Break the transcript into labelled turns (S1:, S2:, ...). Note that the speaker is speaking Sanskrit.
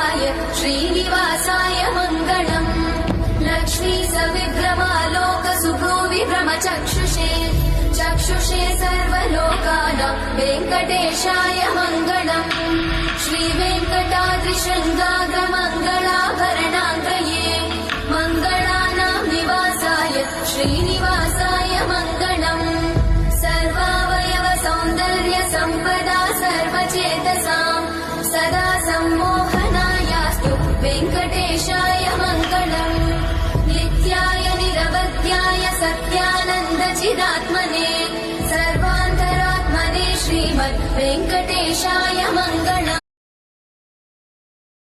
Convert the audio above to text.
S1: श्रीनिवासाय श्रीनिवासाय मङ्गलम् लक्ष्मी सविभ्रमालोकसुभुविभ्रमचक्षुषे चक्षुषे सर्वलोकानां वेङ्कटेशाय मङ्गलम् श्रीवेङ्कटाद्रिशृङ्गाग्रमङ्गलाभरणाङ्गये मङ्गलानां निवासाय श्रीनिवासाय मङ्गलम् सर्वावयव सौन्दर्य सम्पदा सर्वचेतसा